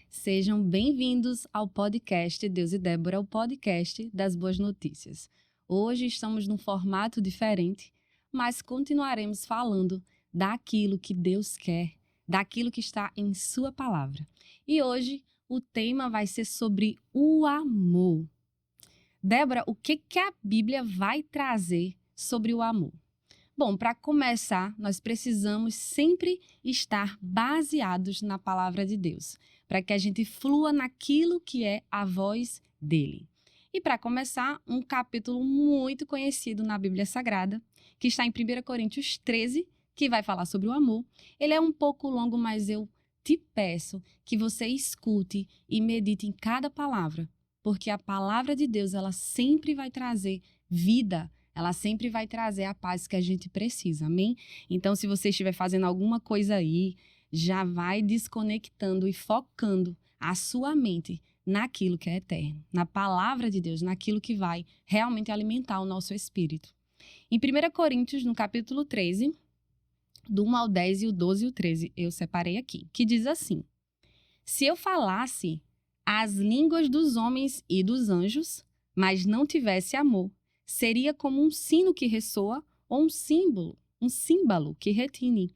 Sejam bem-vindos ao podcast Deus e Débora, o podcast das boas notícias. Hoje estamos num formato diferente, mas continuaremos falando daquilo que Deus quer, daquilo que está em sua palavra. E hoje o tema vai ser sobre o amor. Débora, o que a Bíblia vai trazer sobre o amor? Bom, para começar, nós precisamos sempre estar baseados na palavra de Deus, para que a gente flua naquilo que é a voz dele. E para começar, um capítulo muito conhecido na Bíblia Sagrada, que está em 1 Coríntios 13, que vai falar sobre o amor. Ele é um pouco longo, mas eu te peço que você escute e medite em cada palavra, porque a palavra de Deus, ela sempre vai trazer vida. Ela sempre vai trazer a paz que a gente precisa, amém? Então, se você estiver fazendo alguma coisa aí, já vai desconectando e focando a sua mente naquilo que é eterno, na palavra de Deus, naquilo que vai realmente alimentar o nosso espírito. Em 1 Coríntios, no capítulo 13, do 1 ao 10 e o 12 e o 13, eu separei aqui, que diz assim: Se eu falasse as línguas dos homens e dos anjos, mas não tivesse amor, seria como um sino que ressoa ou um símbolo que retine.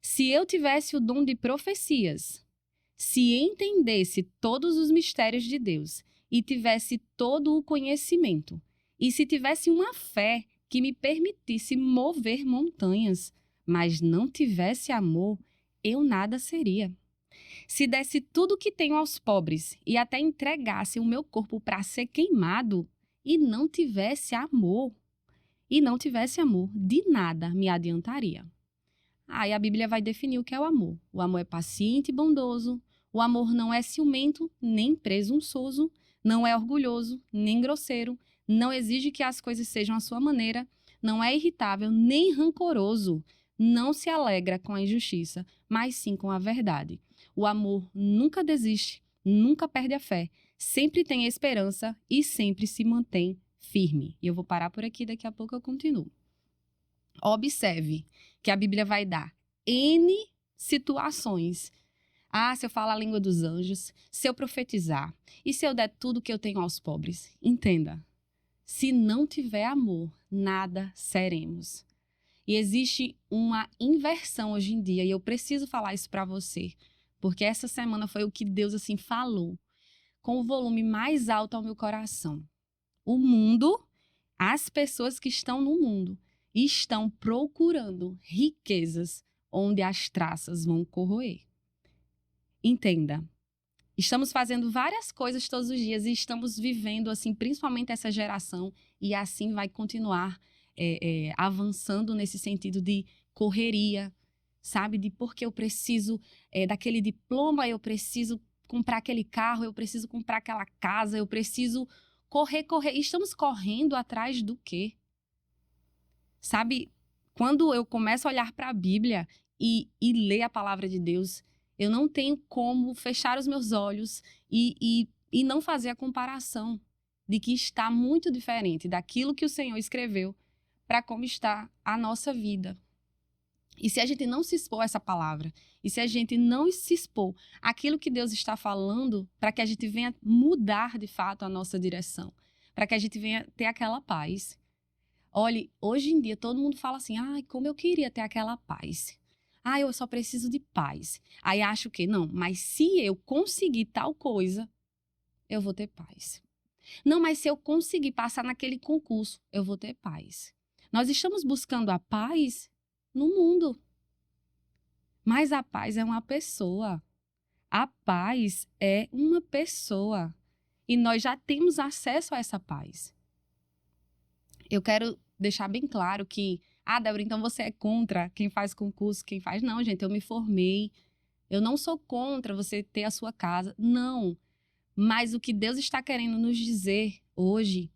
Se eu tivesse o dom de profecias, se entendesse todos os mistérios de Deus e tivesse todo o conhecimento, e se tivesse uma fé que me permitisse mover montanhas, mas não tivesse amor, eu nada seria. Se desse tudo o que tenho aos pobres e até entregasse o meu corpo para ser queimado, e não tivesse amor, de nada me adiantaria. Aí a Bíblia vai definir o que é o amor. O amor é paciente e bondoso. O amor não é ciumento, nem presunçoso. Não é orgulhoso, nem grosseiro. Não exige que as coisas sejam à sua maneira. Não é irritável, nem rancoroso. Não se alegra com a injustiça, mas sim com a verdade. O amor nunca desiste, nunca perde a fé. Sempre tem esperança e sempre se mantém firme. E eu vou parar por aqui, daqui a pouco eu continuo. Observe que a Bíblia vai dar N situações. Se eu falar a língua dos anjos, se eu profetizar, e se eu der tudo que eu tenho aos pobres? Entenda, se não tiver amor, nada seremos. E existe uma inversão hoje em dia, e eu preciso falar isso para você, porque essa semana foi o que Deus assim falou, com o volume mais alto ao meu coração. O mundo, as pessoas que estão no mundo, estão procurando riquezas onde as traças vão corroer. Entenda, estamos fazendo várias coisas todos os dias e estamos vivendo, assim, principalmente essa geração, e assim vai continuar avançando nesse sentido de correria, sabe? De porque eu preciso daquele diploma, eu preciso comprar aquele carro, eu preciso comprar aquela casa, eu preciso correr. Estamos correndo atrás do quê? Sabe, quando eu começo a olhar para a Bíblia e ler a palavra de Deus, eu não tenho como fechar os meus olhos e não fazer a comparação de que está muito diferente daquilo que o Senhor escreveu para como está a nossa vida. E se a gente não se expor a essa palavra, e se a gente não se expor àquilo que Deus está falando, para que a gente venha mudar de fato a nossa direção, para que a gente venha ter aquela paz. Olhe, hoje em dia todo mundo fala assim, como eu queria ter aquela paz. Eu só preciso de paz. Aí acho que não, mas se eu conseguir tal coisa, eu vou ter paz. Não, mas se eu conseguir passar naquele concurso, eu vou ter paz. Nós estamos buscando a paz no mundo. Mas a paz é uma pessoa. A paz é uma pessoa. E nós já temos acesso a essa paz. Eu quero deixar bem claro que, Débora, então você é contra quem faz concurso, quem faz... Não, gente, eu me formei. Eu não sou contra você ter a sua casa. Não. Mas o que Deus está querendo nos dizer hoje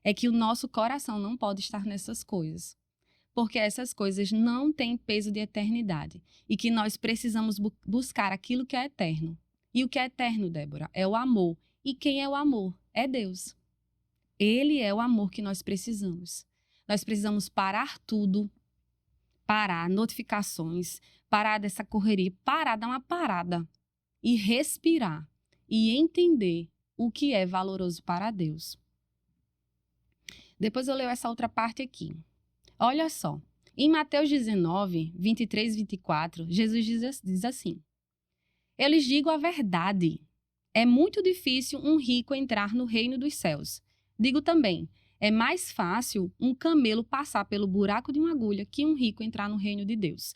é que o nosso coração não pode estar nessas coisas. Porque essas coisas não têm peso de eternidade. E que nós precisamos buscar aquilo que é eterno. E o que é eterno, Débora? É o amor. E quem é o amor? É Deus. Ele é o amor que nós precisamos. Nós precisamos parar tudo, parar notificações, parar dessa correria, parar, dar uma parada e respirar e entender o que é valoroso para Deus. Depois eu leio essa outra parte aqui. Olha só, em Mateus 19, 23 e 24, Jesus diz assim: Eu lhes digo a verdade, é muito difícil um rico entrar no reino dos céus. Digo também, é mais fácil um camelo passar pelo buraco de uma agulha que um rico entrar no reino de Deus.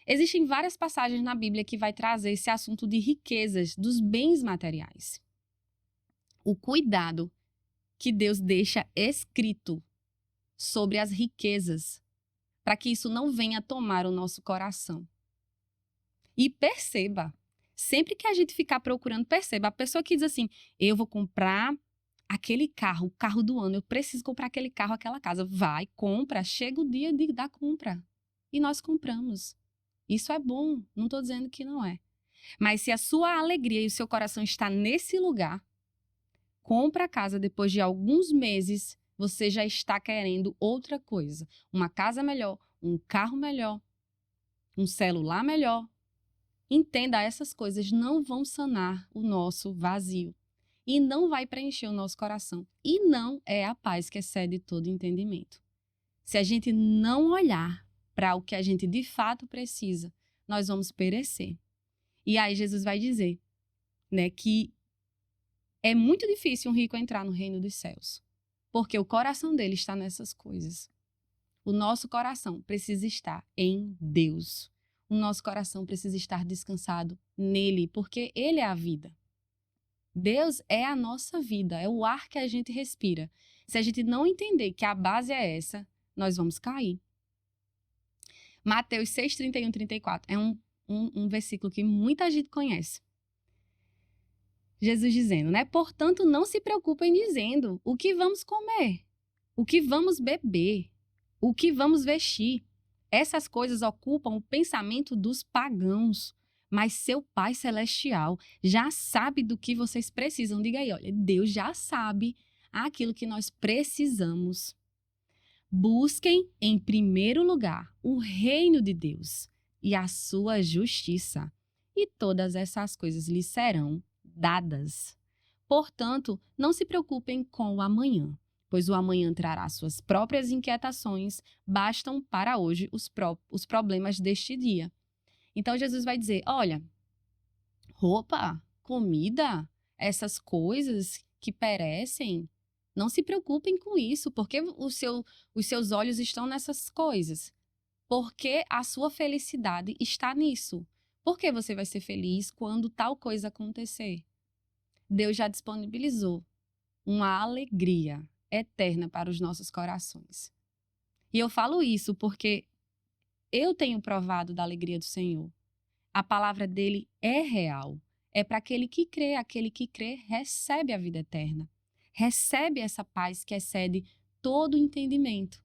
Existem várias passagens na Bíblia que vai trazer esse assunto de riquezas, dos bens materiais. O cuidado que Deus deixa escrito sobre as riquezas, para que isso não venha tomar o nosso coração. E perceba, sempre que a gente ficar procurando, perceba, a pessoa que diz assim, eu vou comprar aquele carro, o carro do ano, eu preciso comprar aquele carro, aquela casa. Vai, compra, chega o dia da compra. E nós compramos. Isso é bom, não estou dizendo que não é. Mas se a sua alegria e o seu coração está nesse lugar, compra a casa depois de alguns meses, você já está querendo outra coisa. Uma casa melhor, um carro melhor, um celular melhor. Entenda, essas coisas não vão sanar o nosso vazio. E não vai preencher o nosso coração. E não é a paz que excede todo entendimento. Se a gente não olhar para o que a gente de fato precisa, nós vamos perecer. E aí Jesus vai dizer, né, que é muito difícil um rico entrar no reino dos céus. Porque o coração dele está nessas coisas. O nosso coração precisa estar em Deus. O nosso coração precisa estar descansado nele, porque ele é a vida. Deus é a nossa vida, é o ar que a gente respira. Se a gente não entender que a base é essa, nós vamos cair. Mateus 6, 31 e 34 é um versículo que muita gente conhece. Jesus dizendo, né? Portanto, não se preocupem dizendo o que vamos comer, o que vamos beber, o que vamos vestir. Essas coisas ocupam o pensamento dos pagãos. Mas seu Pai Celestial já sabe do que vocês precisam. Diga aí, olha, Deus já sabe aquilo que nós precisamos. Busquem em primeiro lugar o reino de Deus e a sua justiça, e todas essas coisas lhes serão dadas. Portanto, não se preocupem com o amanhã, pois o amanhã trará suas próprias inquietações, bastam para hoje os problemas deste dia. Então, Jesus vai dizer, olha, roupa, comida, essas coisas que perecem, não se preocupem com isso, porque os seus olhos estão nessas coisas. Porque a sua felicidade está nisso. Por que você vai ser feliz quando tal coisa acontecer? Deus já disponibilizou uma alegria eterna para os nossos corações. E eu falo isso porque eu tenho provado da alegria do Senhor. A palavra dele é real. É para aquele que crê recebe a vida eterna. Recebe essa paz que excede todo o entendimento.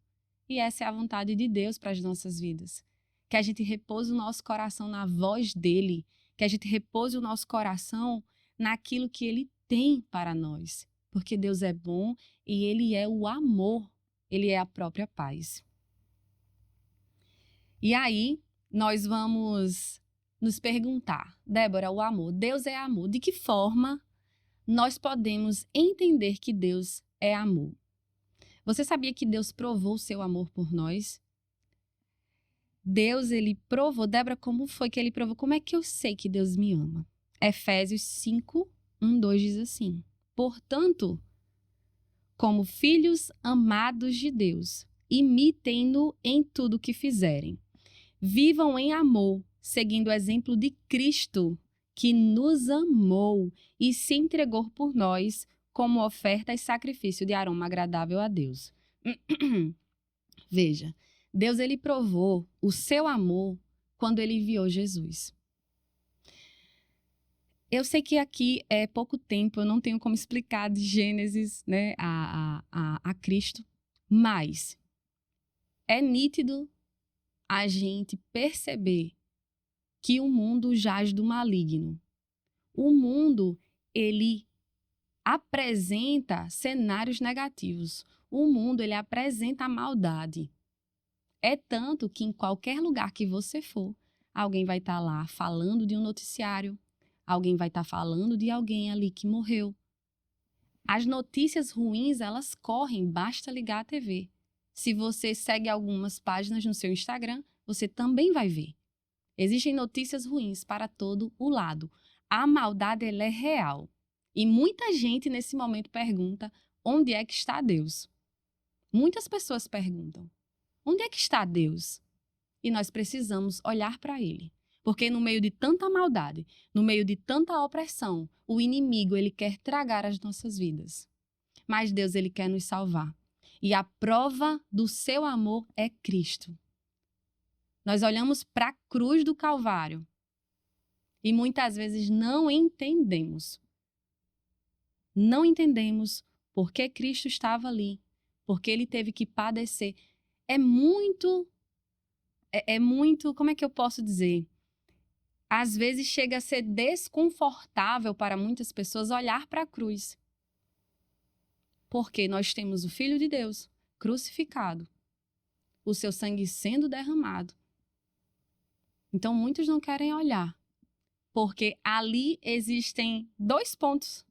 E essa é a vontade de Deus para as nossas vidas. Que a gente repouse o nosso coração na voz dele. Que a gente repouse o nosso coração naquilo que ele tem para nós. Porque Deus é bom e ele é o amor. Ele é a própria paz. E aí, nós vamos nos perguntar, Débora, o amor, Deus é amor. De que forma nós podemos entender que Deus é amor? Você sabia que Deus provou o seu amor por nós? Deus, ele provou. Débora, como foi que ele provou? Como é que eu sei que Deus me ama? Efésios 5, 1, 2 diz assim, portanto, como filhos amados de Deus, imitem-no em tudo que fizerem. Vivam em amor, seguindo o exemplo de Cristo, que nos amou e se entregou por nós como oferta e sacrifício de aroma agradável a Deus. Veja, Deus ele provou o seu amor quando ele enviou Jesus. Eu sei que aqui é pouco tempo, eu não tenho como explicar de Gênesis, né, a Cristo, mas é nítido a gente perceber que o mundo jaz do maligno. O mundo, ele apresenta cenários negativos. O mundo, ele apresenta a maldade. É tanto que em qualquer lugar que você for, alguém vai estar lá falando de um noticiário, alguém vai estar falando de alguém ali que morreu. As notícias ruins, elas correm, basta ligar a TV. Se você segue algumas páginas no seu Instagram, você também vai ver. Existem notícias ruins para todo o lado. A maldade, ela é real. E muita gente nesse momento pergunta, onde é que está Deus? Muitas pessoas perguntam, onde é que está Deus? E nós precisamos olhar para Ele. Porque no meio de tanta maldade, no meio de tanta opressão, o inimigo, ele quer tragar as nossas vidas. Mas Deus, ele quer nos salvar. E a prova do seu amor é Cristo. Nós olhamos para a cruz do Calvário e muitas vezes não entendemos. Não entendemos por que Cristo estava ali, porque ele teve que padecer. É muito, como é que eu posso dizer? Às vezes chega a ser desconfortável para muitas pessoas olhar para a cruz. Porque nós temos o Filho de Deus crucificado, o seu sangue sendo derramado. Então, muitos não querem olhar, porque ali existem 2 pontos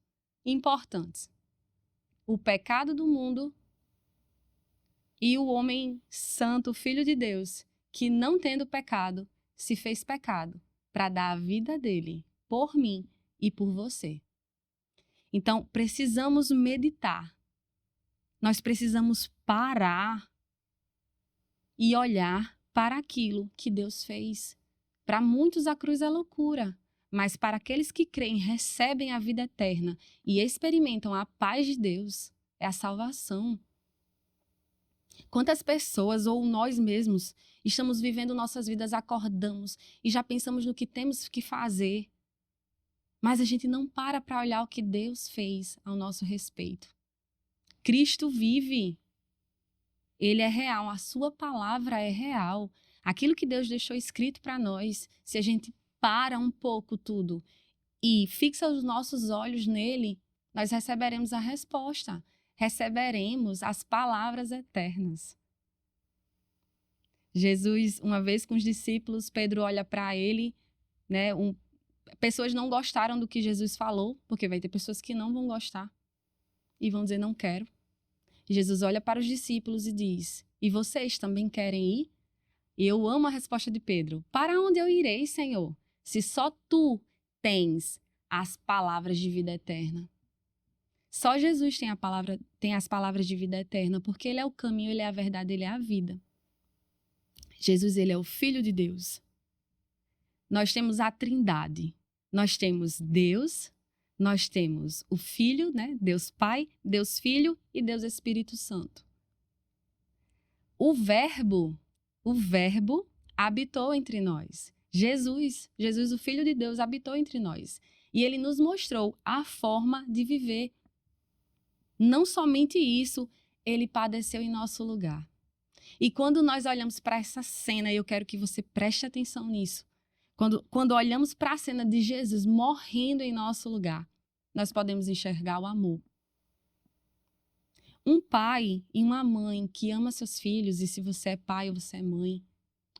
importantes. O pecado do mundo e o homem santo, Filho de Deus, que não tendo pecado, se fez pecado para dar a vida dele por mim e por você. Então, precisamos meditar. Nós precisamos parar e olhar para aquilo que Deus fez. Para muitos a cruz é loucura, mas para aqueles que creem, recebem a vida eterna e experimentam a paz de Deus, é a salvação. Quantas pessoas, ou nós mesmos, estamos vivendo nossas vidas, acordamos e já pensamos no que temos que fazer, mas a gente não para olhar o que Deus fez ao nosso respeito. Cristo vive. Ele é real, a sua palavra é real. Aquilo que Deus deixou escrito para nós, se a gente para um pouco tudo e fixa os nossos olhos nele, nós receberemos a resposta. Receberemos as palavras eternas. Jesus, uma vez com os discípulos, Pedro olha para ele, né? Pessoas não gostaram do que Jesus falou, porque vai ter pessoas que não vão gostar e vão dizer, não quero. Jesus olha para os discípulos e diz, e vocês também querem ir? E eu amo a resposta de Pedro. Para onde eu irei, Senhor? Se só tu tens as palavras de vida eterna. Só Jesus tem as palavras de vida eterna, porque ele é o caminho, ele é a verdade, ele é a vida. Jesus, ele é o Filho de Deus. Nós temos a Trindade. Nós temos Deus, nós temos o Filho, né? Deus Pai, Deus Filho e Deus Espírito Santo. O Verbo habitou entre nós. Jesus, o Filho de Deus, habitou entre nós. E ele nos mostrou a forma de viver. Não somente isso, ele padeceu em nosso lugar. E quando nós olhamos para essa cena, eu quero que você preste atenção nisso. Quando olhamos para a cena de Jesus morrendo em nosso lugar, nós podemos enxergar o amor. Um pai e uma mãe que ama seus filhos, e se você é pai ou você é mãe,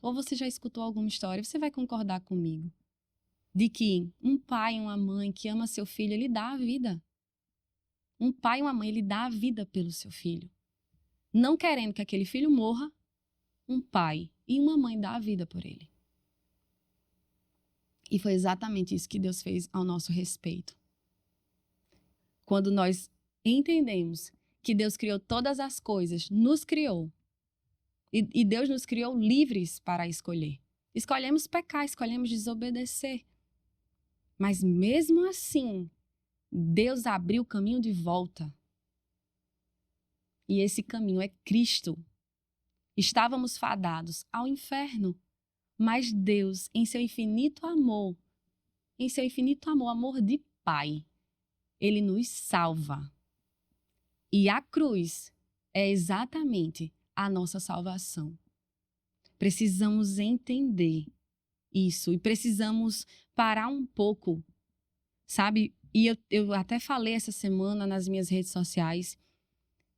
ou você já escutou alguma história, você vai concordar comigo, de que um pai e uma mãe que ama seu filho, ele dá a vida. Um pai e uma mãe, ele dá a vida pelo seu filho. Não querendo que aquele filho morra, um pai e uma mãe dá a vida por ele. E foi exatamente isso que Deus fez ao nosso respeito. Quando nós entendemos que Deus criou todas as coisas, nos criou. E Deus nos criou livres para escolher. Escolhemos pecar, escolhemos desobedecer. Mas mesmo assim, Deus abriu o caminho de volta. E esse caminho é Cristo. Estávamos fadados ao inferno. Mas Deus, em seu infinito amor, amor de Pai, ele nos salva. E a cruz é exatamente a nossa salvação. Precisamos entender isso e precisamos parar um pouco, sabe? E eu até falei essa semana nas minhas redes sociais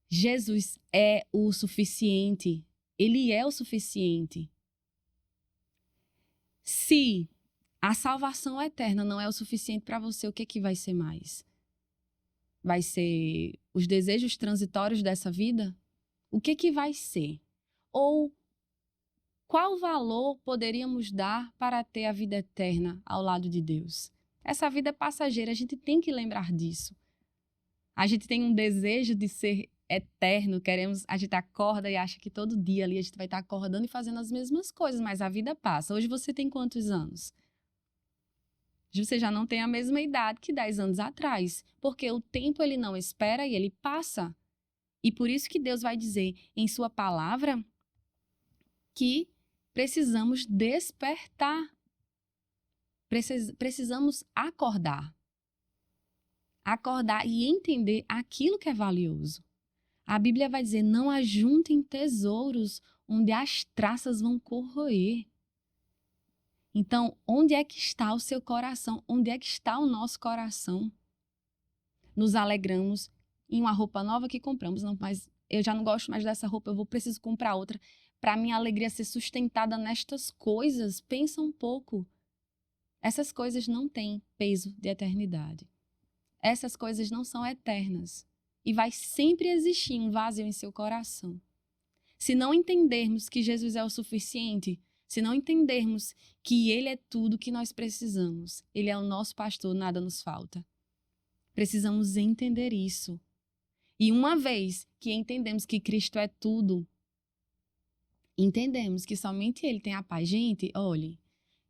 Jesus é o suficiente. Ele é o suficiente. Se a salvação eterna não é o suficiente para você, o que é que vai ser mais? Vai ser os desejos transitórios dessa vida? O que é que vai ser? Ou qual valor poderíamos dar para ter a vida eterna ao lado de Deus? Essa vida é passageira, a gente tem que lembrar disso. A gente tem um desejo de ser eterno, a gente acorda e acha que todo dia ali a gente vai estar acordando e fazendo as mesmas coisas, mas a vida passa. Hoje você tem quantos anos? Você já não tem a mesma idade que 10 anos atrás, porque o tempo ele não espera e ele passa. E por isso que Deus vai dizer em sua palavra que precisamos despertar. Precisamos acordar. Acordar e entender aquilo que é valioso. A Bíblia vai dizer, não ajuntem tesouros onde as traças vão corroer. Então, onde é que está o seu coração? Onde é que está o nosso coração? Nos alegramos em uma roupa nova que compramos, não, mas eu já não gosto mais dessa roupa, preciso comprar outra. Para minha alegria ser sustentada nestas coisas, pensa um pouco. Essas coisas não têm peso de eternidade. Essas coisas não são eternas. E vai sempre existir um vazio em seu coração. Se não entendermos que Jesus é o suficiente, se não entendermos que Ele é tudo que nós precisamos, Ele é o nosso pastor, nada nos falta. Precisamos entender isso. E uma vez que entendemos que Cristo é tudo, entendemos que somente Ele tem a paz. Gente, olhe,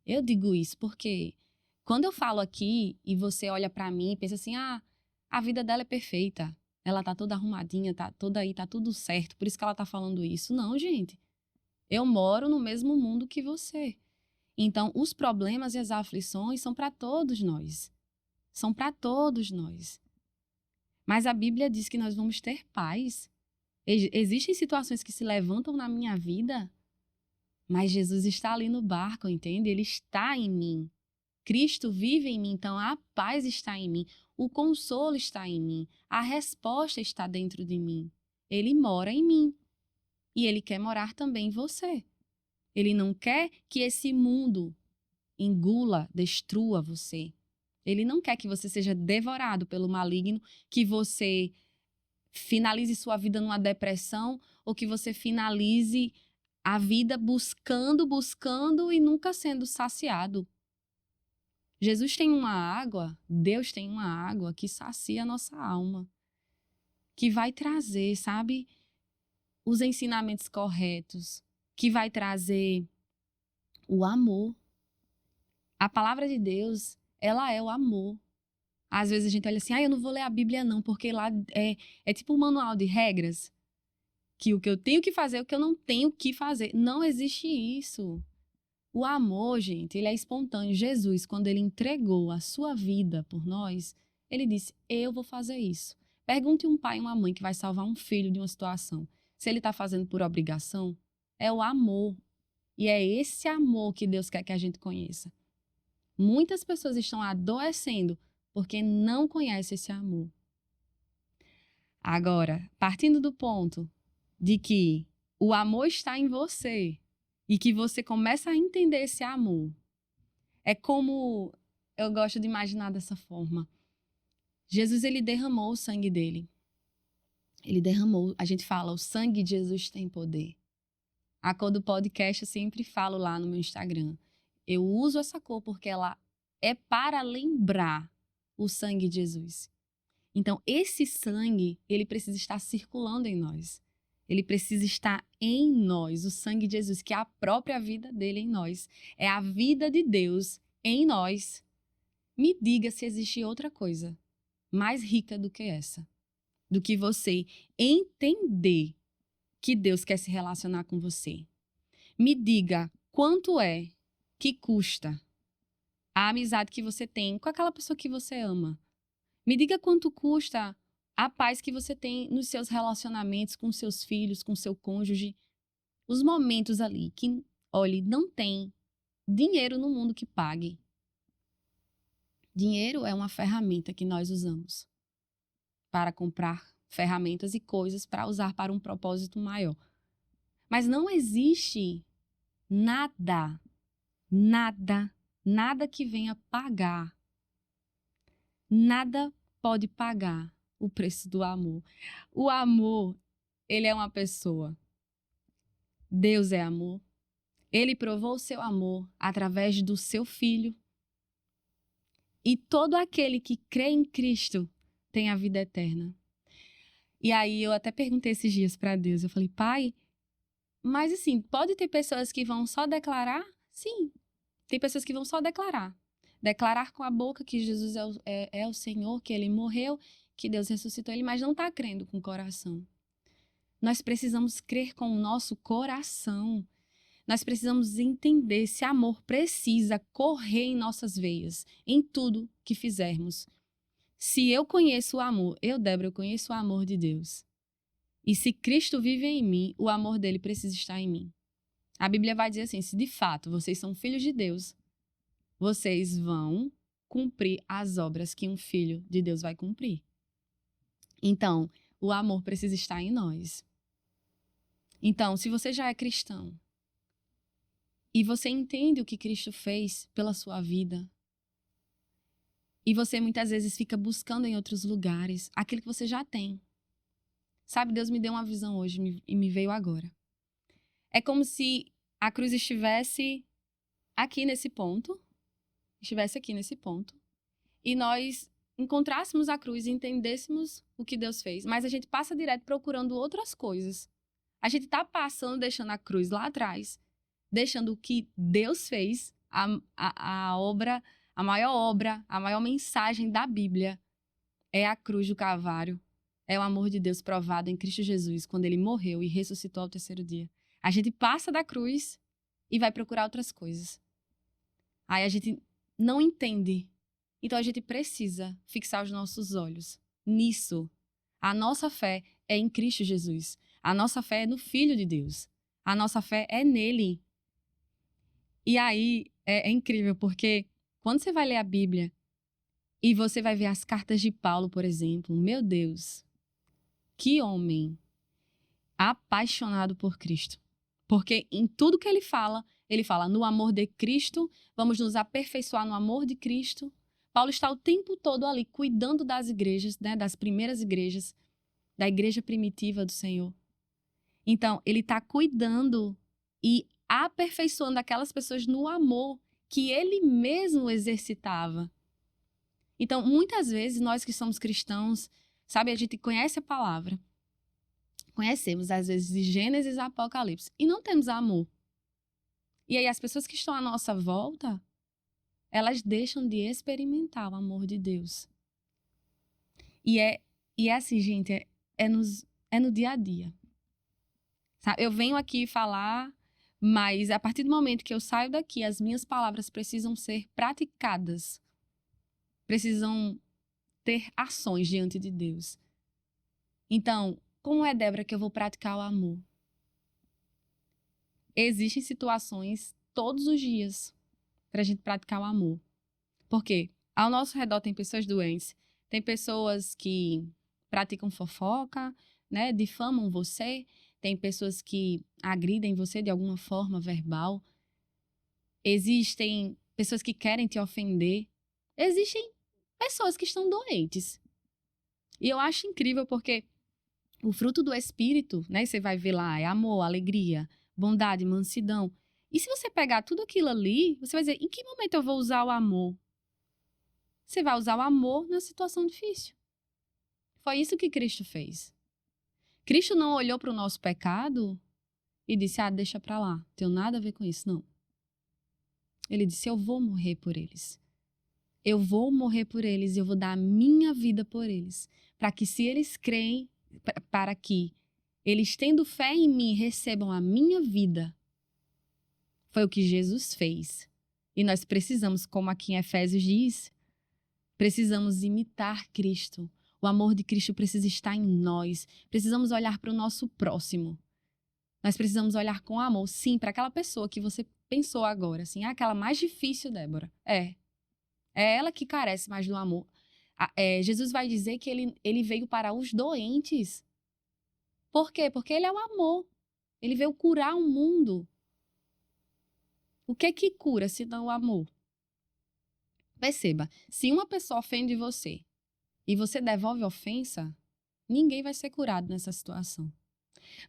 eu digo isso porque quando eu falo aqui e você olha para mim e pensa assim, a vida dela é perfeita, ela tá toda arrumadinha, tá toda aí, tá tudo certo, por isso que ela tá falando isso. Não, gente. Eu moro no mesmo mundo que você. Então, os problemas e as aflições são para todos nós. São para todos nós. Mas a Bíblia diz que nós vamos ter paz. Existem situações que se levantam na minha vida, mas Jesus está ali no barco, entende? Ele está em mim. Cristo vive em mim, então a paz está em mim, o consolo está em mim, a resposta está dentro de mim. Ele mora em mim e ele quer morar também em você. Ele não quer que esse mundo engula, destrua você. Ele não quer que você seja devorado pelo maligno, que você finalize sua vida numa depressão ou que você finalize a vida buscando e nunca sendo saciado. Jesus tem uma água, Deus tem uma água que sacia a nossa alma, que vai trazer, sabe, os ensinamentos corretos, que vai trazer o amor. A palavra de Deus, ela é o amor. Às vezes a gente olha assim, eu não vou ler a Bíblia não, porque lá é tipo um manual de regras, que o que eu tenho que fazer, o que eu não tenho que fazer. Não existe isso. O amor, gente, ele é espontâneo. Jesus, quando ele entregou a sua vida por nós, ele disse, eu vou fazer isso. Pergunte um pai e uma mãe que vai salvar um filho de uma situação. Se ele está fazendo por obrigação, é o amor. E é esse amor que Deus quer que a gente conheça. Muitas pessoas estão adoecendo porque não conhecem esse amor. Agora, partindo do ponto de que o amor está em você e que você começa a entender esse amor, é como eu gosto de imaginar dessa forma. Jesus, ele derramou o sangue dele. Ele derramou, a gente fala, o sangue de Jesus tem poder. A cor do podcast eu sempre falo lá no meu Instagram. Eu uso essa cor porque ela é para lembrar o sangue de Jesus. Então, esse sangue, ele precisa estar circulando em nós. Ele precisa estar em nós, o sangue de Jesus, que é a própria vida dele em nós. É a vida de Deus em nós. Me diga se existe outra coisa mais rica do que essa. Do que você entender que Deus quer se relacionar com você. Me diga quanto é que custa a amizade que você tem com aquela pessoa que você ama. Me diga quanto custa a paz que você tem nos seus relacionamentos com seus filhos, com seu cônjuge. Os momentos ali que, olhe, não tem dinheiro no mundo que pague. Dinheiro é uma ferramenta que nós usamos para comprar ferramentas e coisas para usar para um propósito maior. Mas não existe nada que venha pagar. Nada pode pagar o preço do amor. O amor, ele é uma pessoa. Deus é amor. Ele provou o seu amor através do seu Filho. E todo aquele que crê em Cristo tem a vida eterna. E aí eu até perguntei esses dias para Deus, eu falei, Pai, mas assim, pode ter pessoas que vão só declarar? Sim, tem pessoas que vão só declarar. Declarar com a boca que Jesus é o Senhor, que Ele morreu, que Deus ressuscitou Ele, mas não está crendo com o coração. Nós precisamos crer com o nosso coração. Nós precisamos entender, esse amor precisa correr em nossas veias, em tudo que fizermos. Se eu conheço o amor, Débora, eu conheço o amor de Deus. E se Cristo vive em mim, o amor dele precisa estar em mim. A Bíblia vai dizer assim, se de fato vocês são filhos de Deus, vocês vão cumprir as obras que um filho de Deus vai cumprir. Então, o amor precisa estar em nós. Então, se você já é cristão e você entende o que Cristo fez pela sua vida, e você muitas vezes fica buscando em outros lugares aquilo que você já tem. Sabe, Deus me deu uma visão hoje e me veio agora. É como se a cruz estivesse aqui nesse ponto, e nós encontrássemos a cruz e entendêssemos o que Deus fez, mas a gente passa direto procurando outras coisas. A gente está passando, deixando a cruz lá atrás, deixando o que Deus fez, a obra, a maior mensagem da Bíblia é a cruz do Calvário. É o amor de Deus provado em Cristo Jesus, quando ele morreu e ressuscitou ao terceiro dia. A gente passa da cruz e vai procurar outras coisas. Aí a gente não entende. Então a gente precisa fixar os nossos olhos nisso. A nossa fé é em Cristo Jesus. A nossa fé é no Filho de Deus. A nossa fé é nele. E aí é incrível, porque quando você vai ler a Bíblia e você vai ver as cartas de Paulo, por exemplo, meu Deus, que homem apaixonado por Cristo. Porque em tudo que ele fala no amor de Cristo, vamos nos aperfeiçoar no amor de Cristo. Paulo está o tempo todo ali cuidando das igrejas, né, das primeiras igrejas, da igreja primitiva do Senhor. Então, ele está cuidando e aperfeiçoando aquelas pessoas no amor que ele mesmo exercitava. Então, muitas vezes, nós que somos cristãos, sabe, a gente conhece a palavra, conhecemos, às vezes, de Gênesis a Apocalipse, e não temos amor. E aí, as pessoas que estão à nossa volta, elas deixam de experimentar o amor de Deus. E é assim, gente, é no dia a dia. Sabe? Eu venho aqui falar, mas a partir do momento que eu saio daqui, as minhas palavras precisam ser praticadas. Precisam ter ações diante de Deus. Então, como é, Débora, que eu vou praticar o amor? Existem situações todos os dias para a gente praticar o amor. Por quê? Ao nosso redor tem pessoas doentes, tem pessoas que praticam fofoca, né, difamam você, tem pessoas que agridem você de alguma forma verbal, existem pessoas que querem te ofender, existem pessoas que estão doentes. E eu acho incrível porque o fruto do Espírito, né, você vai ver lá, é amor, alegria, bondade, mansidão. E se você pegar tudo aquilo ali, você vai dizer, em que momento eu vou usar o amor? Você vai usar o amor na situação difícil. Foi isso que Cristo fez. Cristo não olhou para o nosso pecado e disse, deixa para lá, não tenho nada a ver com isso, não. Ele disse, eu vou morrer por eles. Eu vou morrer por eles e eu vou dar a minha vida por eles. Para que se eles creem, para que eles tendo fé em mim recebam a minha vida. Foi o que Jesus fez. E nós precisamos, como aqui em Efésios diz, precisamos imitar Cristo. O amor de Cristo precisa estar em nós. Precisamos olhar para o nosso próximo. Nós precisamos olhar com amor, sim, para aquela pessoa que você pensou agora, assim, aquela mais difícil, Débora. É ela que carece mais do amor. Jesus vai dizer que ele veio para os doentes. Por quê? Porque ele é o amor. Ele veio curar o mundo. O que que cura se não o amor? Perceba, se uma pessoa ofende você e você devolve a ofensa, ninguém vai ser curado nessa situação.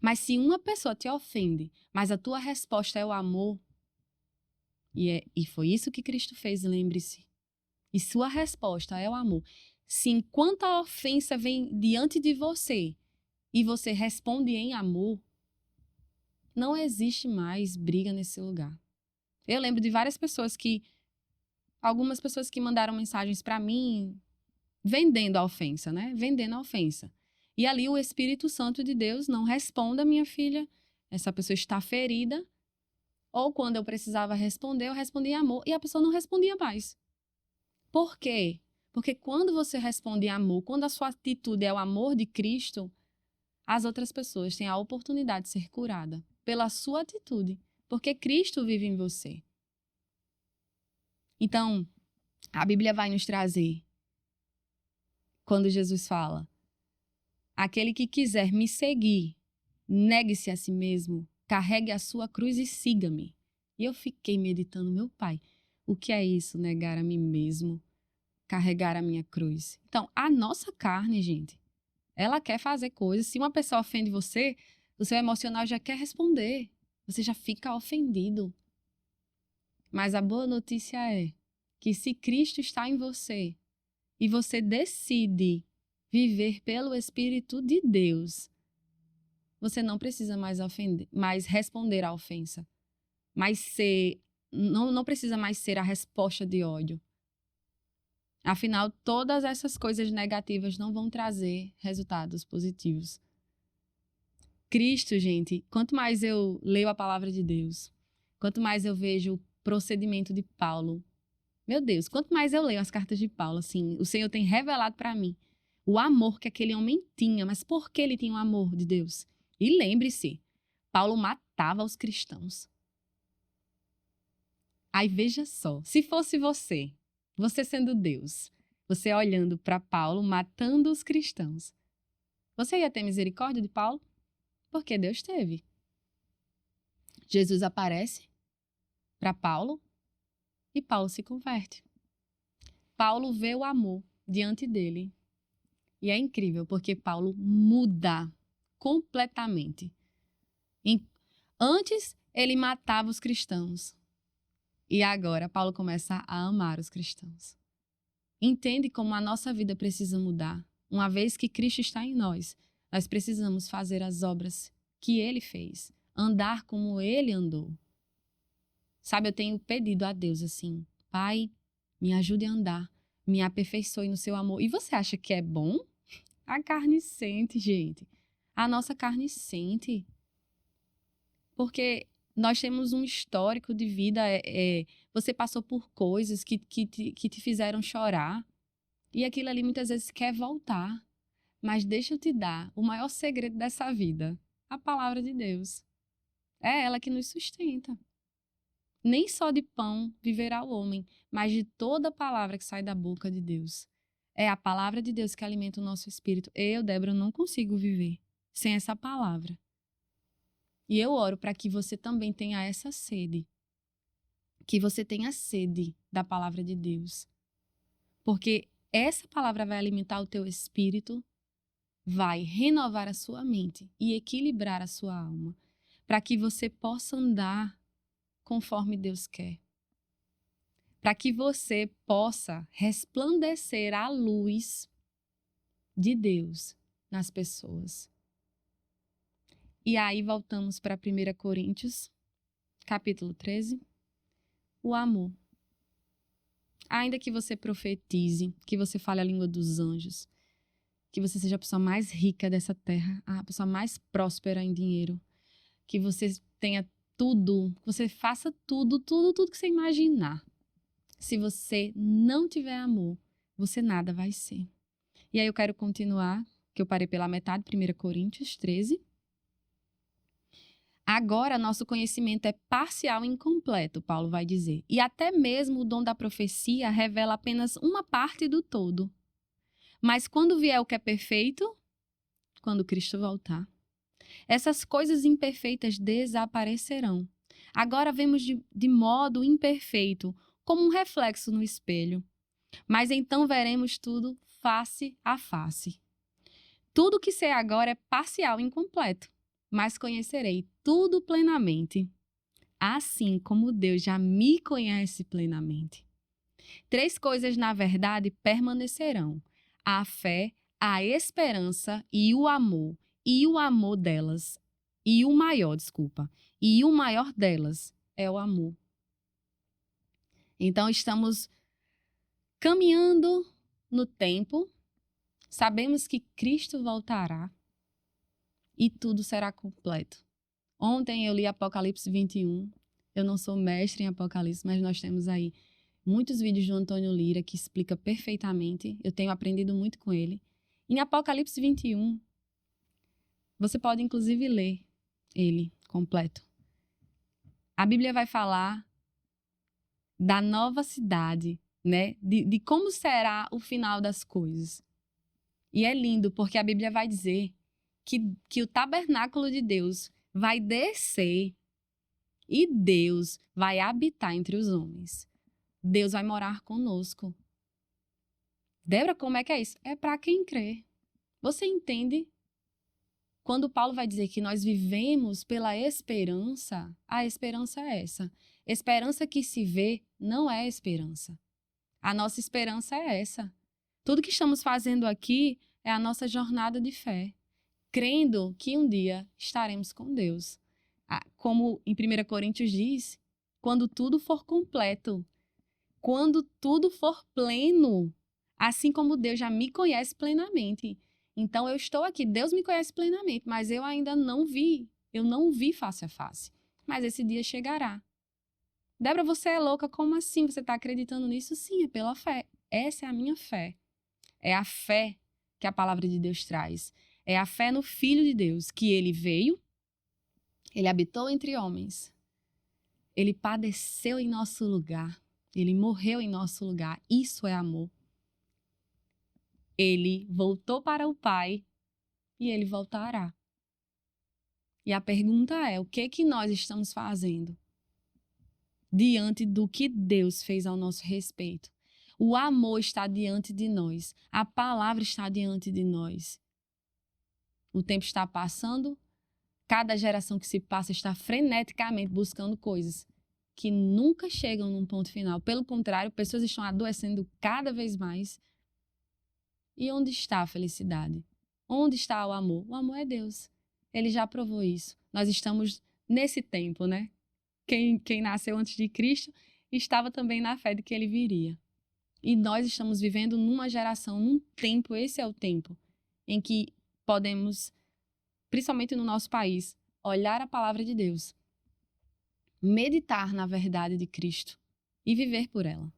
Mas se uma pessoa te ofende, mas a tua resposta é o amor, e foi isso que Cristo fez, lembre-se. E sua resposta é o amor. Se enquanto a ofensa vem diante de você e você responde em amor, não existe mais briga nesse lugar. Eu lembro de algumas pessoas que mandaram mensagens para mim vendendo a ofensa, né? Vendendo a ofensa. E ali o Espírito Santo de Deus não responda, minha filha, essa pessoa está ferida. Ou quando eu precisava responder, eu respondia em amor e a pessoa não respondia mais. Por quê? Porque quando você responde em amor, quando a sua atitude é o amor de Cristo, as outras pessoas têm a oportunidade de ser curada pela sua atitude, porque Cristo vive em você. Então, a Bíblia vai nos trazer, quando Jesus fala, aquele que quiser me seguir, negue-se a si mesmo, carregue a sua cruz e siga-me. E eu fiquei meditando, meu Pai, o que é isso, negar a mim mesmo, carregar a minha cruz? Então, a nossa carne, gente, ela quer fazer coisas. Se uma pessoa ofende você, o seu emocional já quer responder. Você já fica ofendido. Mas a boa notícia é que se Cristo está em você e você decide viver pelo Espírito de Deus, você não precisa mais responder à ofensa, não precisa mais ser a resposta de ódio. Afinal, todas essas coisas negativas não vão trazer resultados positivos. Cristo, gente, quanto mais eu leio a palavra de Deus, quanto mais eu vejo o procedimento de Paulo, meu Deus, quanto mais eu leio as cartas de Paulo, assim, o Senhor tem revelado para mim o amor que aquele homem tinha. Mas por que ele tinha o amor de Deus? E lembre-se, Paulo matava os cristãos. Aí veja só, se fosse você sendo Deus, você olhando para Paulo matando os cristãos, você ia ter misericórdia de Paulo? Porque Deus teve. Jesus aparece para Paulo e Paulo se converte. Paulo vê o amor diante dele. E é incrível, porque Paulo muda completamente. Antes, ele matava os cristãos. E agora, Paulo começa a amar os cristãos. Entende como a nossa vida precisa mudar? Uma vez que Cristo está em nós, nós precisamos fazer as obras que ele fez. Andar como ele andou. Sabe, eu tenho pedido a Deus assim, Pai, me ajude a andar, me aperfeiçoe no seu amor. E você acha que é bom? A carne sente, gente. A nossa carne sente. Porque nós temos um histórico de vida, você passou por coisas que te fizeram chorar. E aquilo ali muitas vezes quer voltar. Mas deixa eu te dar o maior segredo dessa vida. A palavra de Deus. É ela que nos sustenta. Nem só de pão viverá o homem, mas de toda palavra que sai da boca de Deus. É a palavra de Deus que alimenta o nosso espírito. Eu, Débora, não consigo viver sem essa palavra. E eu oro para que você também tenha essa sede. Que você tenha sede da palavra de Deus. Porque essa palavra vai alimentar o teu espírito, vai renovar a sua mente e equilibrar a sua alma, para que você possa andar conforme Deus quer. Para que você possa resplandecer a luz de Deus nas pessoas. E aí voltamos para 1 Coríntios, capítulo 13. O amor. Ainda que você profetize, que você fale a língua dos anjos, que você seja a pessoa mais rica dessa terra, a pessoa mais próspera em dinheiro, que você tenha tudo, que você faça tudo que você imaginar. Se você não tiver amor, você nada vai ser. E aí eu quero continuar, que eu parei pela metade, 1 Coríntios 13. Agora, nosso conhecimento é parcial e incompleto, Paulo vai dizer. E até mesmo o dom da profecia revela apenas uma parte do todo. Mas quando vier o que é perfeito, quando Cristo voltar, essas coisas imperfeitas desaparecerão. Agora vemos de modo imperfeito, como um reflexo no espelho. Mas então veremos tudo face a face. Tudo que sei agora é parcial e incompleto, mas conhecerei tudo plenamente, assim como Deus já me conhece plenamente. 3 coisas, na verdade, permanecerão: a fé, a esperança e o amor. E o amor delas, e o maior delas é o amor. Então, estamos caminhando no tempo, sabemos que Cristo voltará e tudo será completo. Ontem eu li Apocalipse 21. Eu não sou mestre em Apocalipse, mas nós temos aí muitos vídeos do Antônio Lira que explica perfeitamente. Eu tenho aprendido muito com ele. Em Apocalipse 21, você pode inclusive ler ele completo. A Bíblia vai falar da nova cidade, né? De como será o final das coisas. E é lindo, porque a Bíblia vai dizer que o tabernáculo de Deus vai descer e Deus vai habitar entre os homens. Deus vai morar conosco. Débora, como é que é isso? É para quem crê. Você entende? Quando Paulo vai dizer que nós vivemos pela esperança, a esperança é essa. Esperança que se vê não é esperança. A nossa esperança é essa. Tudo que estamos fazendo aqui é a nossa jornada de fé, crendo que um dia estaremos com Deus. Como em 1 Coríntios diz, quando tudo for completo, quando tudo for pleno, assim como Deus já me conhece plenamente. Então eu estou aqui, Deus me conhece plenamente, mas eu ainda não vi, eu não o vi face a face. Mas esse dia chegará. Débora, você é louca? Como assim? Você está acreditando nisso? Sim, é pela fé. Essa é a minha fé. É a fé que a palavra de Deus traz. É a fé no Filho de Deus, que ele veio, ele habitou entre homens, ele padeceu em nosso lugar, ele morreu em nosso lugar. Isso é amor. Ele voltou para o Pai e ele voltará. E a pergunta é: o que nós estamos fazendo diante do que Deus fez ao nosso respeito? O amor está diante de nós. A palavra está diante de nós. O tempo está passando. Cada geração que se passa está freneticamente buscando coisas que nunca chegam num ponto final. Pelo contrário, pessoas estão adoecendo cada vez mais. E onde está a felicidade? Onde está o amor? O amor é Deus. Ele já provou isso. Nós estamos nesse tempo, né? Quem nasceu antes de Cristo estava também na fé de que ele viria. E nós estamos vivendo numa geração, num tempo, esse é o tempo, em que podemos, principalmente no nosso país, olhar a palavra de Deus, meditar na verdade de Cristo e viver por ela.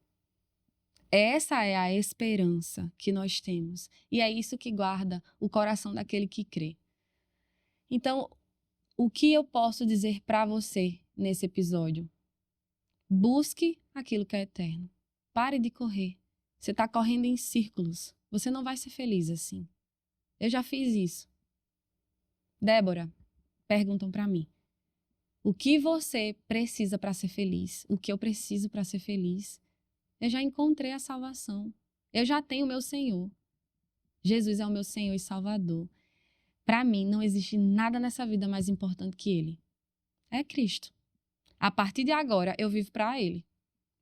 Essa é a esperança que nós temos. E é isso que guarda o coração daquele que crê. Então, o que eu posso dizer para você nesse episódio? Busque aquilo que é eterno. Pare de correr. Você está correndo em círculos. Você não vai ser feliz assim. Eu já fiz isso. Débora, perguntam para mim: o que você precisa para ser feliz? O que eu preciso para ser feliz? Eu já encontrei a salvação. Eu já tenho o meu Senhor. Jesus é o meu Senhor e Salvador. Para mim, não existe nada nessa vida mais importante que Ele. É Cristo. A partir de agora, eu vivo para Ele.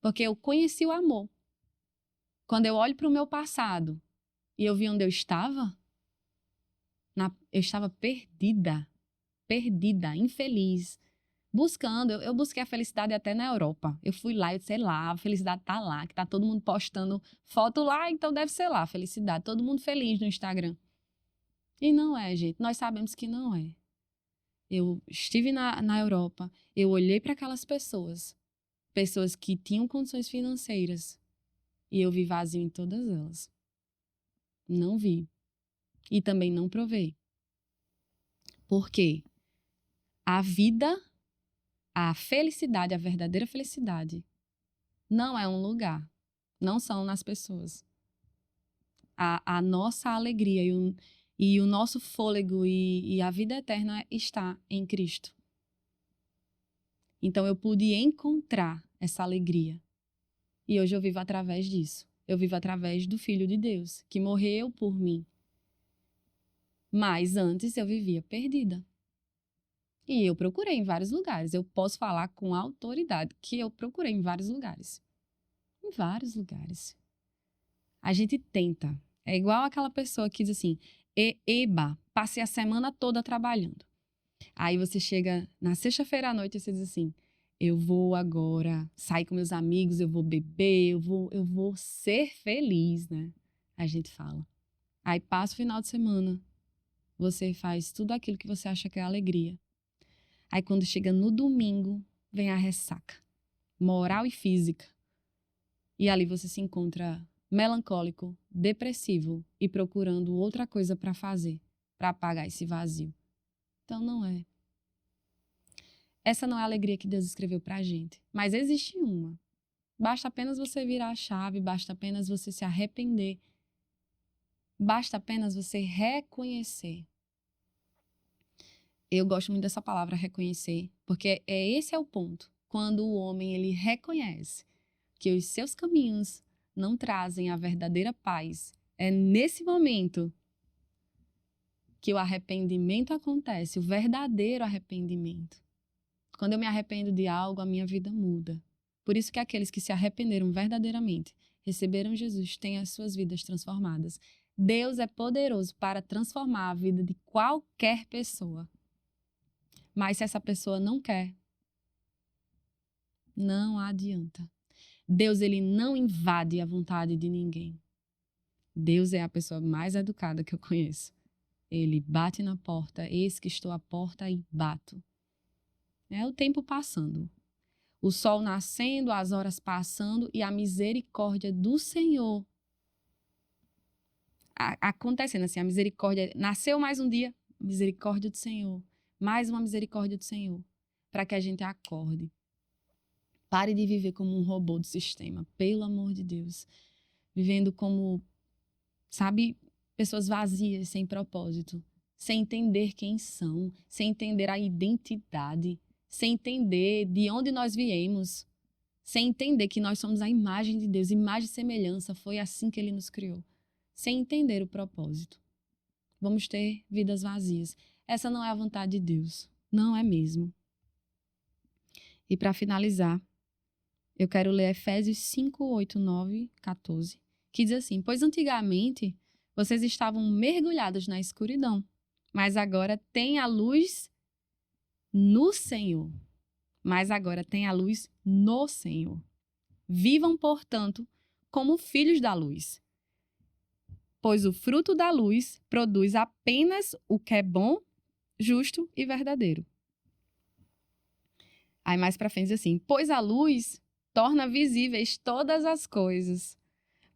Porque eu conheci o amor. Quando eu olho para o meu passado e eu vi onde eu estava perdida, infeliz, buscando. Eu busquei a felicidade até na Europa. Eu fui lá, eu sei lá, a felicidade tá lá, que tá todo mundo postando foto lá, então deve ser lá a felicidade. Todo mundo feliz no Instagram. E não é, gente. Nós sabemos que não é. Eu estive na Europa, eu olhei para aquelas pessoas que tinham condições financeiras, e eu vi vazio em todas elas. Não vi. E também não provei. Por quê? A vida, a felicidade, a verdadeira felicidade, não é um lugar. Não são nas pessoas. A nossa alegria e o nosso fôlego e a vida eterna está em Cristo. Então eu pude encontrar essa alegria. E hoje eu vivo através disso. Eu vivo através do Filho de Deus, que morreu por mim. Mas antes eu vivia perdida. E eu procurei em vários lugares. Eu posso falar com autoridade que eu procurei em vários lugares. Em vários lugares. A gente tenta. É igual aquela pessoa que diz assim, eba, passei a semana toda trabalhando. Aí você chega na sexta-feira à noite e você diz assim, eu vou agora sair com meus amigos, eu vou beber, eu vou ser feliz, né? A gente fala. Aí passa o final de semana, você faz tudo aquilo que você acha que é alegria. Aí quando chega no domingo, vem a ressaca, moral e física. E ali você se encontra melancólico, depressivo e procurando outra coisa para fazer, para apagar esse vazio. Então não é. Essa não é a alegria que Deus escreveu para a gente. Mas existe uma. Basta apenas você virar a chave, basta apenas você se arrepender. Basta apenas você reconhecer. Eu gosto muito dessa palavra reconhecer, porque esse é o ponto. Quando o homem ele reconhece que os seus caminhos não trazem a verdadeira paz, é nesse momento que o arrependimento acontece, o verdadeiro arrependimento. Quando eu me arrependo de algo, a minha vida muda. Por isso que aqueles que se arrependeram verdadeiramente, receberam Jesus, têm as suas vidas transformadas. Deus é poderoso para transformar a vida de qualquer pessoa. Mas se essa pessoa não quer, não adianta. Deus, ele não invade a vontade de ninguém. Deus é a pessoa mais educada que eu conheço. Ele bate na porta, eis que estou à porta e bato. É o tempo passando. O sol nascendo, as horas passando e a misericórdia do Senhor acontecendo assim, a misericórdia, nasceu mais um dia, misericórdia do Senhor, mais uma misericórdia do Senhor, para que a gente acorde. Pare de viver como um robô do sistema, pelo amor de Deus. Vivendo como, sabe, pessoas vazias, sem propósito, sem entender quem são, sem entender a identidade, sem entender de onde nós viemos, sem entender que nós somos a imagem de Deus, imagem e semelhança, foi assim que Ele nos criou, sem entender o propósito. Vamos ter vidas vazias. Essa não é a vontade de Deus, não é mesmo. E para finalizar, eu quero ler Efésios 5, 8, 9, 14, que diz assim, pois antigamente vocês estavam mergulhados na escuridão, mas agora tem a luz no Senhor. Mas agora tem a luz no Senhor. Vivam, portanto, como filhos da luz, pois o fruto da luz produz apenas o que é bom, justo e verdadeiro. Aí mais para frente diz assim, pois a luz torna visíveis todas as coisas.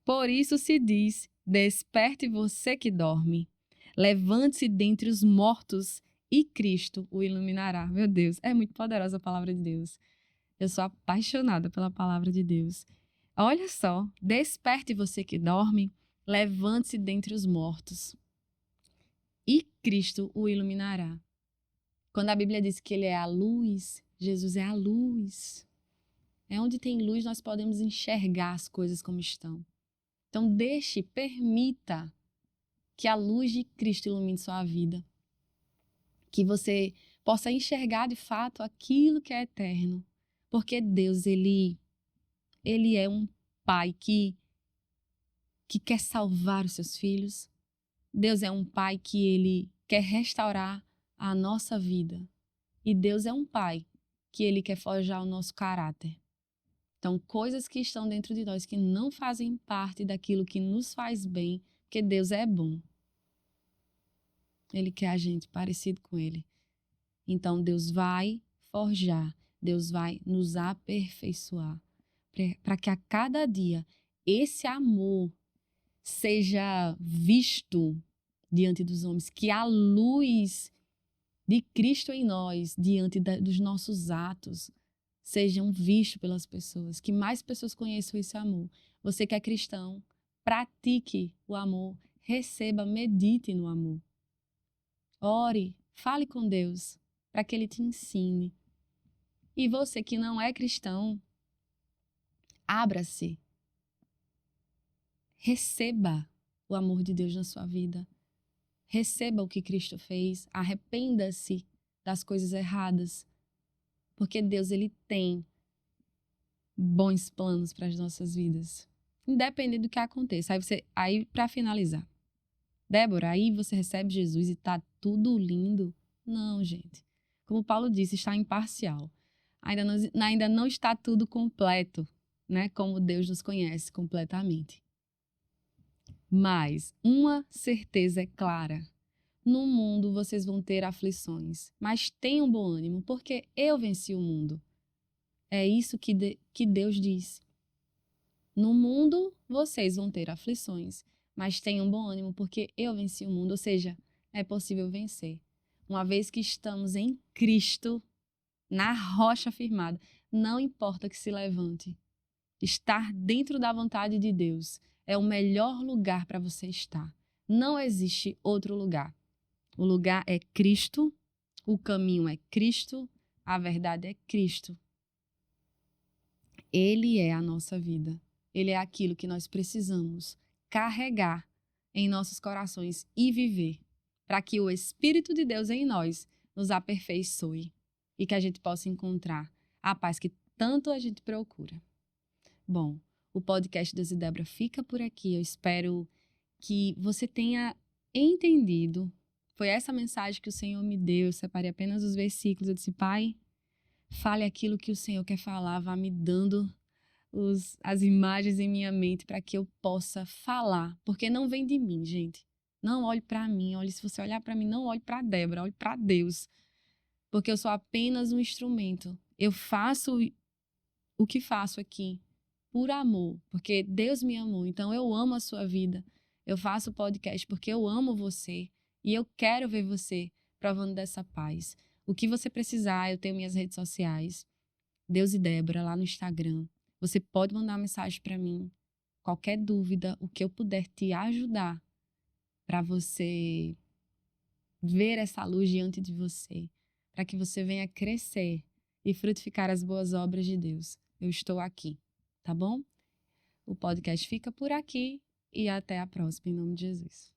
Por isso se diz, desperte você que dorme, levante-se dentre os mortos e Cristo o iluminará. Meu Deus, é muito poderosa a palavra de Deus. Eu sou apaixonada pela palavra de Deus. Olha só, desperte você que dorme, levante-se dentre os mortos e Cristo o iluminará. Quando a Bíblia diz que Ele é a luz, Jesus é a luz. É onde tem luz nós podemos enxergar as coisas como estão. Então permita que a luz de Cristo ilumine sua vida. Que você possa enxergar de fato aquilo que é eterno. Porque Deus, Ele é um Pai que quer salvar os seus filhos. Deus é um Pai que Ele quer restaurar a nossa vida. E Deus é um Pai que Ele quer forjar o nosso caráter. Então, coisas que estão dentro de nós que não fazem parte daquilo que nos faz bem, porque Deus é bom. Ele quer a gente parecido com Ele. Então, Deus vai forjar, Deus vai nos aperfeiçoar, para que a cada dia esse amor seja visto diante dos homens, que a luz de Cristo em nós, diante dos nossos atos, sejam vistos pelas pessoas, que mais pessoas conheçam esse amor. Você que é cristão, pratique o amor, receba, medite no amor. Ore, fale com Deus para que Ele te ensine. E você que não é cristão, abra-se. Receba o amor de Deus na sua vida. Receba o que Cristo fez. Arrependa-se das coisas erradas. Porque Deus, Ele tem bons planos para as nossas vidas. Independente do que aconteça. Aí para finalizar. Débora, aí você recebe Jesus e tá tudo lindo? Não, gente. Como Paulo disse, está imparcial. Ainda não está tudo completo, né? Como Deus nos conhece completamente. Mas uma certeza é clara. No mundo vocês vão ter aflições, mas tenham bom ânimo, porque eu venci o mundo. É isso que Deus diz. No mundo vocês vão ter aflições, mas tenham bom ânimo, porque eu venci o mundo. Ou seja, é possível vencer. Uma vez que estamos em Cristo, na rocha firmada, não importa que se levante. Estar dentro da vontade de Deus é o melhor lugar para você estar. Não existe outro lugar. O lugar é Cristo, o caminho é Cristo, a verdade é Cristo. Ele é a nossa vida. Ele é aquilo que nós precisamos carregar em nossos corações e viver, para que o Espírito de Deus em nós nos aperfeiçoe e que a gente possa encontrar a paz que tanto a gente procura. Bom, o podcast Deus e Débora fica por aqui. Eu espero que você tenha entendido. Foi essa mensagem que o Senhor me deu. Eu separei apenas os versículos. Eu disse, Pai, fale aquilo que o Senhor quer falar. Vá me dando as imagens em minha mente para que eu possa falar. Porque não vem de mim, gente. Não olhe para mim. Se você olhar para mim, não olhe para Débora. Olhe para Deus. Porque eu sou apenas um instrumento. Eu faço o que faço aqui por amor, porque Deus me amou, então eu amo a sua vida. Eu faço o podcast porque eu amo você e eu quero ver você provando dessa paz. O que você precisar, eu tenho minhas redes sociais, Deus e Débora, lá no Instagram. Você pode mandar uma mensagem para mim. Qualquer dúvida, o que eu puder te ajudar para você ver essa luz diante de você, para que você venha crescer e frutificar as boas obras de Deus. Eu estou aqui, tá bom? O podcast fica por aqui e até a próxima, em nome de Jesus.